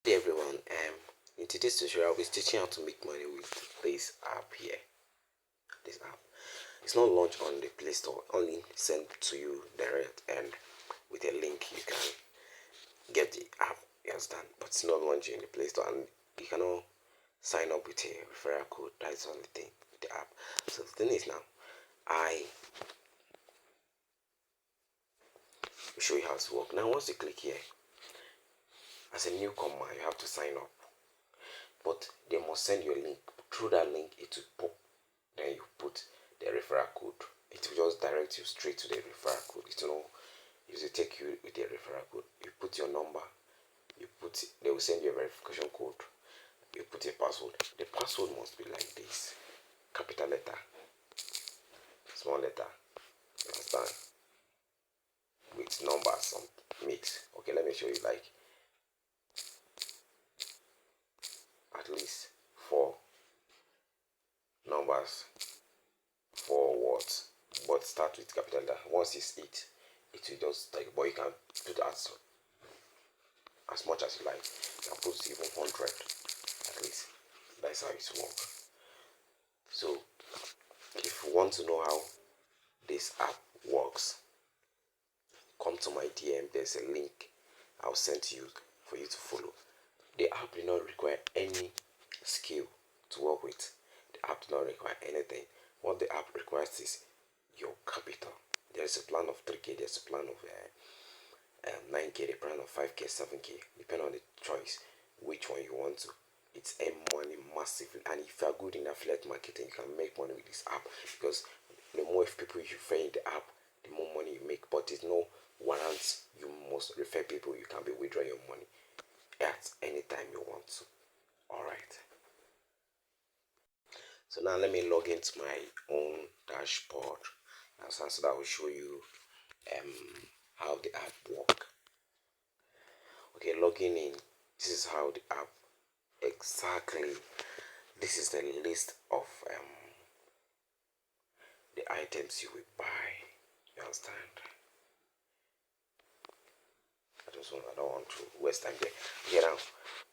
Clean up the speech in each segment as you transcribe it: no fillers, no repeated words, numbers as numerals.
Hey everyone, in today's tutorial I'll be teaching how to make money with this app here. This app, it's not launched on the Play Store, only sent to you direct, and with a link you can get the app, you understand, but it's not launched in the Play Store, and you cannot sign up with a referral code. That's the only thing with the app. So the thing is, now I will show you how to work. Now once you click here, as a newcomer you have to sign up, but they must send you a link. Through that link it will pop, then you put the referral code. It will just direct you straight to the referral code. It will take you with the referral code. You put your number, they will send you a verification code, you put a password. The password must be like this: capital letter, small letter, you understand, with numbers, some mix. Okay, let me show you, like at least 4 numbers, 4 words, but start with capital letter. Once it's it will just like, but you can put as much as you like. You can put even 100 at least. That's how it works. So if you want to know how this app works, come to my DM. There's a link I'll send to you for you to follow. The app does not require any skill to work with. The app does not require anything. What the app requires is your capital. There is a plan of 3K, there's a plan of 9K, a plan of 5K, 7K, depending on the choice, which one you want to. It's earn money massively, and if you are good in affiliate marketing, you can make money with this app, because the more people you refer in the app, the more money you make. But there's no warrants. You must refer people. You can be withdrawing your money at any time you want to. Alright, so now let me log into my own dashboard, so that will show you how the app work. Okay, logging in. This is how the app exactly. This is the list of the items you will buy. You understand? I don't want to waste time there. Okay, now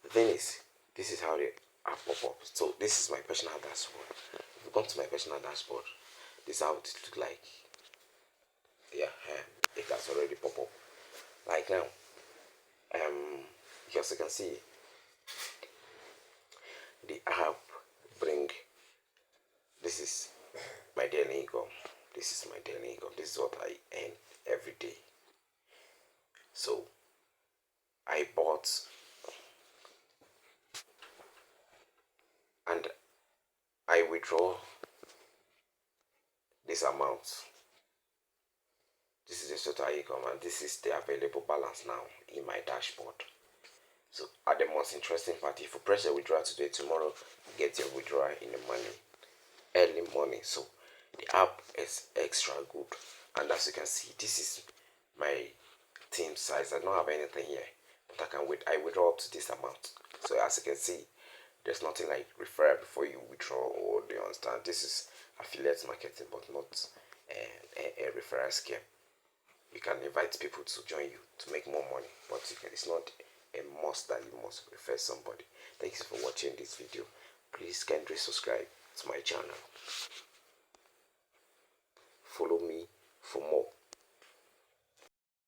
the thing is, this is how the app pop up. So this is my personal dashboard. If you come to my personal dashboard, this is how it look like. Yeah, it has already pop up. Like now, as you can see, the app bring, this is my daily income. This is my daily income. This is what I earn every day. So I bought, and I withdraw this amount. This is the total income, and this is the available balance now in my dashboard. So at the most interesting part, if you press the withdraw today, tomorrow you get your withdrawal in the morning, early morning. So the app is extra good, and as you can see, this is my team size. I don't have anything here, but I withdraw up to this amount. So as you can see, there's nothing like refer before you withdraw, or do you understand? This is affiliate marketing, but not a referral scheme. You can invite people to join you to make more money, but it's not a must that you must refer somebody. Thank you for watching this video. Please kindly subscribe to my channel. Follow me for more.